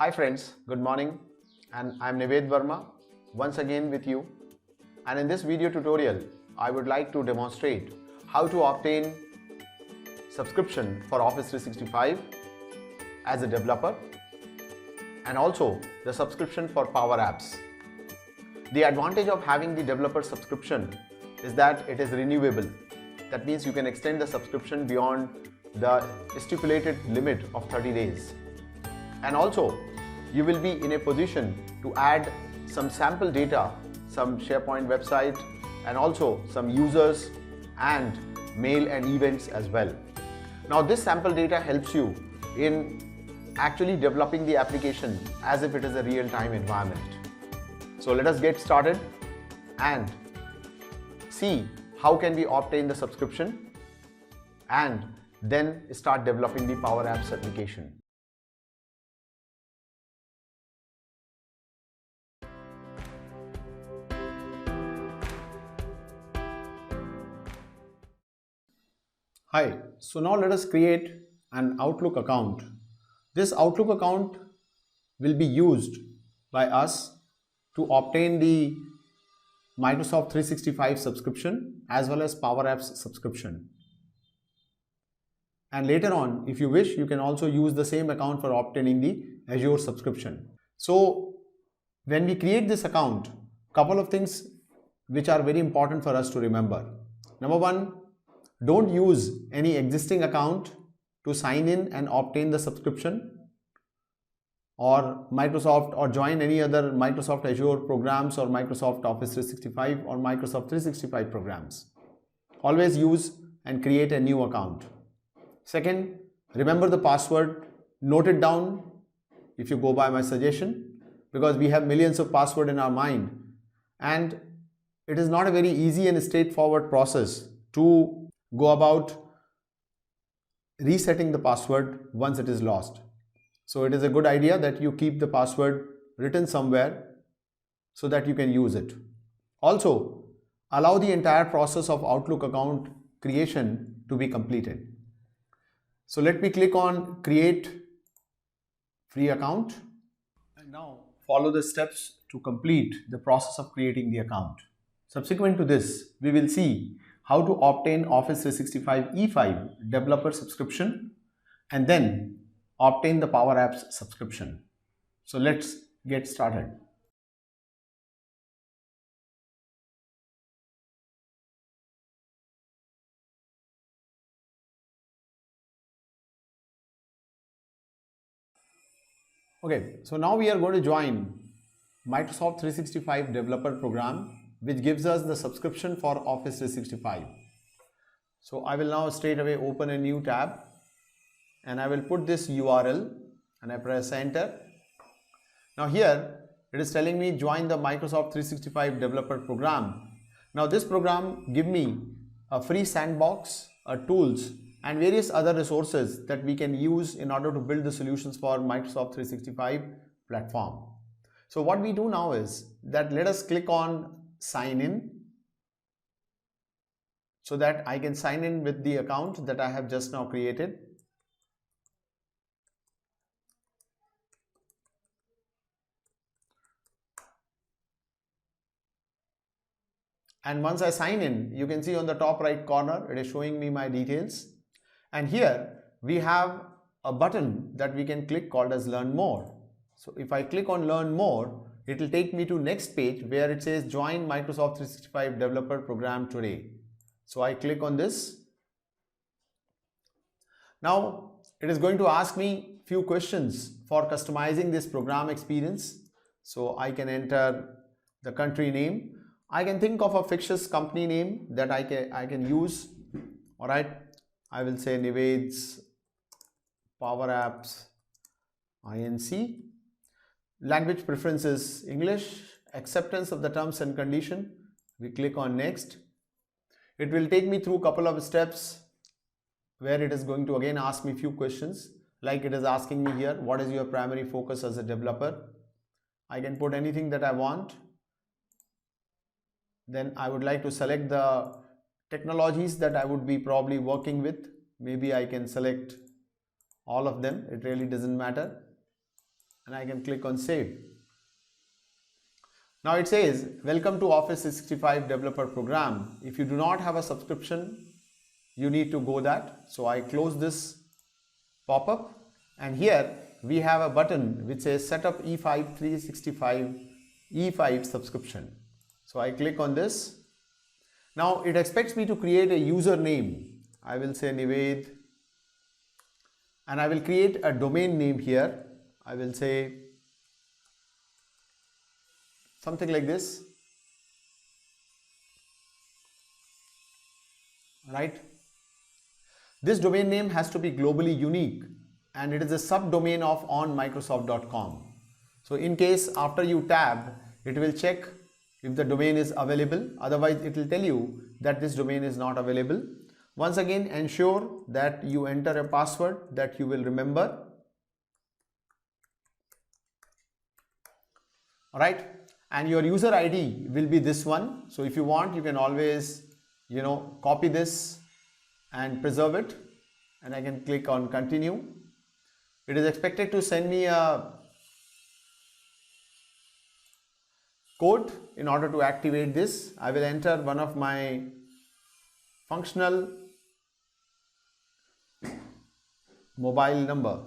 Hi friends, good morning, and I'm Nived Verma once again with you, and in this video tutorial I would like to demonstrate how to obtain subscription for Office 365 as a developer and also the subscription for PowerApps. The advantage of having the developer subscription is that it is renewable. That means you can extend the subscription beyond the stipulated limit of 30 days. And also, you will be in a position to add some sample data, some Sharepoint website, and also some users and mail and events as well. Now, this sample data helps you in actually developing the application as if it is a real-time environment. So let us get started and see how can we obtain the subscription and then start developing the PowerApps application. Hi, so now let us create an Outlook account. This Outlook account will be used by us to obtain the Microsoft 365 subscription as well as PowerApps subscription. And later on, if you wish, you can also use the same account for obtaining the Azure subscription. So when we create this account, couple of things which are very important for us to remember. Number one, don't use any existing account to sign in and obtain the subscription or Microsoft or join any other Microsoft Azure programs or Microsoft Office 365 or Microsoft 365 programs. Always use and create a new account. Second, remember the password, note it down if you go by my suggestion, because we have millions of passwords in our mind and it is not a very easy and straightforward process to go about resetting the password once it is lost. So it is a good idea that you keep the password written somewhere so that you can use it. Also, allow the entire process of Outlook account creation to be completed. So let me click on Create Free Account and now follow the steps to complete the process of creating the account. Subsequent to this, we will see how to obtain Office 365 E5 developer subscription and then obtain the PowerApps subscription. So let's get started. Okay, so now we are going to join Microsoft 365 developer program, which gives us the subscription for Office 365. So I will now straight away open a new tab and I will put this URL and I press enter. Now here it is telling me join the Microsoft 365 developer program. Now this program give me a free sandbox, tools and various other resources that we can use in order to build the solutions for Microsoft 365 platform. So what we do now is that let us click on sign in so that I can sign in with the account that I have just now created. And once I sign in, you can see on the top right corner, it is showing me my details. And here we have a button that we can click called as Learn More. So if I click on Learn More, it will take me to next page where it says Join Microsoft 365 Developer Program today. So I click on this. Now it is going to ask me few questions for customizing this program experience. So I can enter the country name. I can think of a fictitious company name that I can use. All right, I will say Nived's PowerApps Inc. Language preferences English. Acceptance of the terms and condition. We click on next. It will take me through a couple of steps where it is going to again ask me few questions, like it is asking me here, what is your primary focus as a developer? I can put anything that I want. Then I would like to select the technologies that I would be probably working with. Maybe I can select all of them, it really doesn't matter. and I can click on save. Now it says welcome to Office 365 developer program. If you do not have a subscription, you need to go that. So I close this pop-up, and here we have a button which says set up E5 365 E5 subscription. So I click on this. Now it expects me to create a username. I will say Nived, and I will create a domain name here. I will say something like this, right? This domain name has to be globally unique, and it is a subdomain of onmicrosoft.com. So in case after you tab, it will check if the domain is available. Otherwise, it will tell you that this domain is not available. Once again, ensure that you enter a password that you will remember. All right, and your user ID will be this one. So if you want, you can always, copy this and preserve it, and I can click on continue. It is expected to send me a code in order to activate this. I will enter one of my functional mobile number.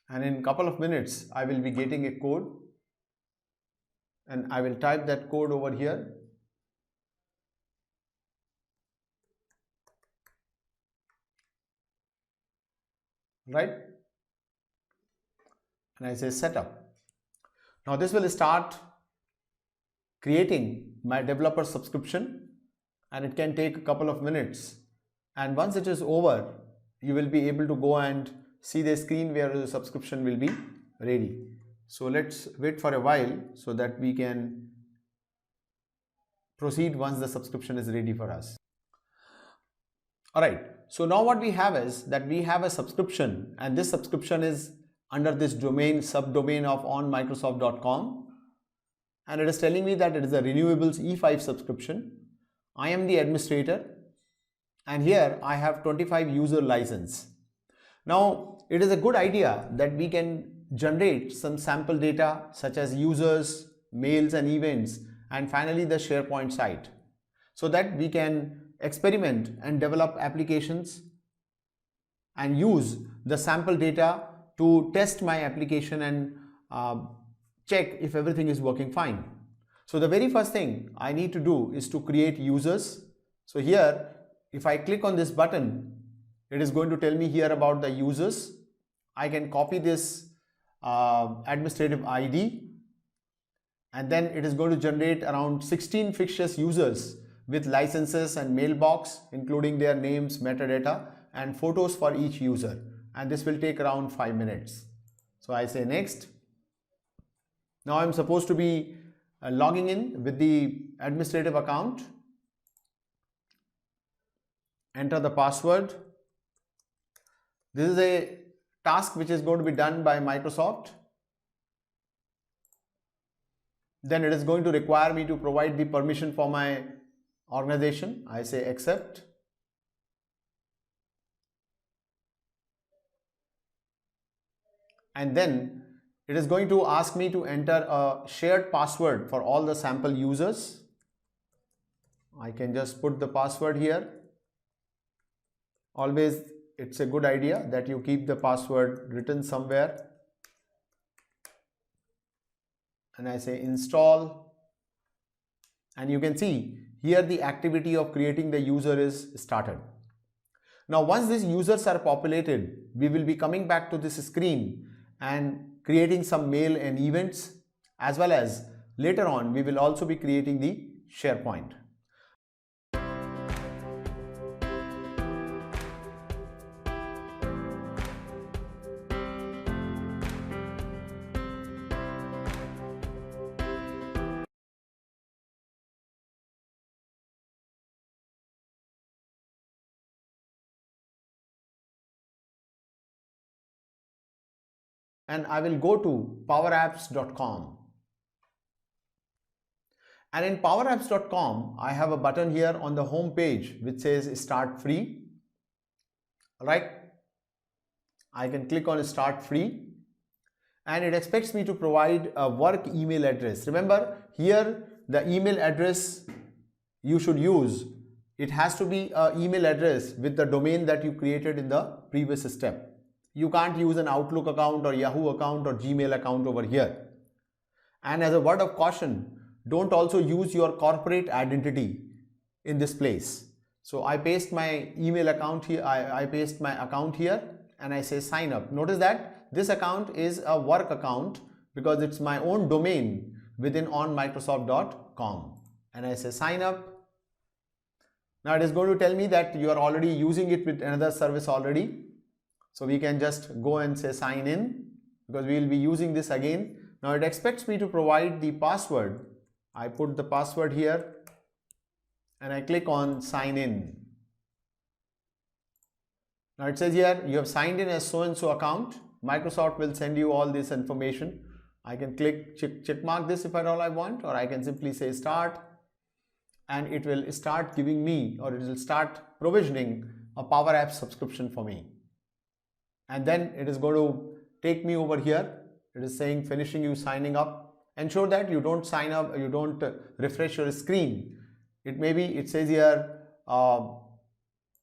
And in a couple of minutes, I will be getting a code, and I will type that code over here. Right? And I say setup. Now this will start creating my developer subscription, and it can take a couple of minutes. And once it is over, you will be able to go and see the screen where the subscription will be ready. So let's wait for a while so that we can proceed once the subscription is ready for us. Alright, so now what we have is that we have a subscription, and this subscription is under this domain, subdomain of onmicrosoft.com, and it is telling me that it is a renewables E5 subscription. I am the administrator, and here I have 25 user license. Now it is a good idea that we can generate some sample data such as users, mails and events, and finally the Sharepoint site, so that we can experiment and develop applications and use the sample data to test my application and check if everything is working fine. So the very first thing I need to do is to create users. So here, if I click on this button, it is going to tell me here about the users. I can copy this administrative ID, and then it is going to generate around 16 fictitious users with licenses and mailbox, including their names, metadata, and photos for each user. And this will take around 5 minutes. So I say next. Now I'm supposed to be logging in with the administrative account. Enter the password. This is a task which is going to be done by Microsoft. Then it is going to require me to provide the permission for my organization. I say accept. And then it is going to ask me to enter a shared password for all the sample users. I can just put the password here. Always it's a good idea that you keep the password written somewhere. And I say install, and you can see here the activity of creating the user is started. Now once these users are populated, we will be coming back to this screen and creating some mail and events, as well as later on we will also be creating the Sharepoint. And I will go to PowerApps.com, And in PowerApps.com, I have a button here on the home page which says Start Free. Alright, I can click on Start Free, and it expects me to provide a work email address. Remember, here the email address you should use, it has to be an email address with the domain that you created in the previous step. You can't use an Outlook account or Yahoo account or Gmail account over here. And as a word of caution, don't also use your corporate identity in this place. So I paste my email account here, I paste my account here, and I say sign up. Notice that this account is a work account because it's my own domain within onmicrosoft.com. And I say sign up. Now it is going to tell me that you are already using it with another service already. So we can just go and say sign in because we will be using this again. Now it expects me to provide the password. I put the password here and I click on sign in. Now it says here you have signed in as so and so account. Microsoft will send you all this information. I can click check mark this if at all I want, or I can simply say start, and it will start giving me, or it will start provisioning a PowerApps subscription for me. And then it is going to take me over here. It is saying finishing you signing up. Ensure that you don't sign up, you don't refresh your screen. It may be, it says here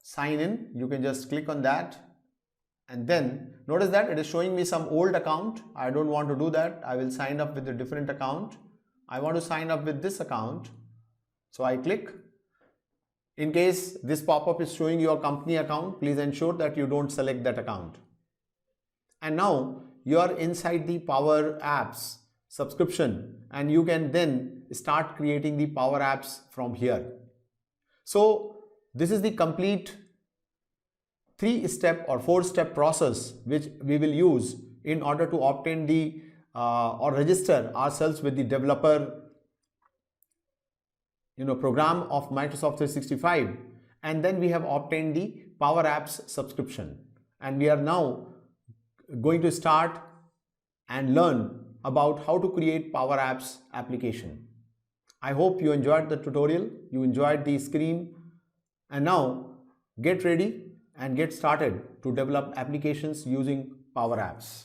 sign in. You can just click on that, and then notice that it is showing me some old account. I don't want to do that. I will sign up with a different account. I want to sign up with this account. So I click. In case this pop-up is showing your company account, please ensure that you don't select that account. And now you are inside the PowerApps subscription, and you can then start creating the PowerApps from here. So this is the complete 3-step or 4-step process which we will use in order to obtain the or register ourselves with the developer program of Microsoft 365, and then we have obtained the PowerApps subscription, and we are now going to start and learn about how to create PowerApps application. I hope you enjoyed the tutorial, you enjoyed the screen, and now get ready and get started to develop applications using PowerApps.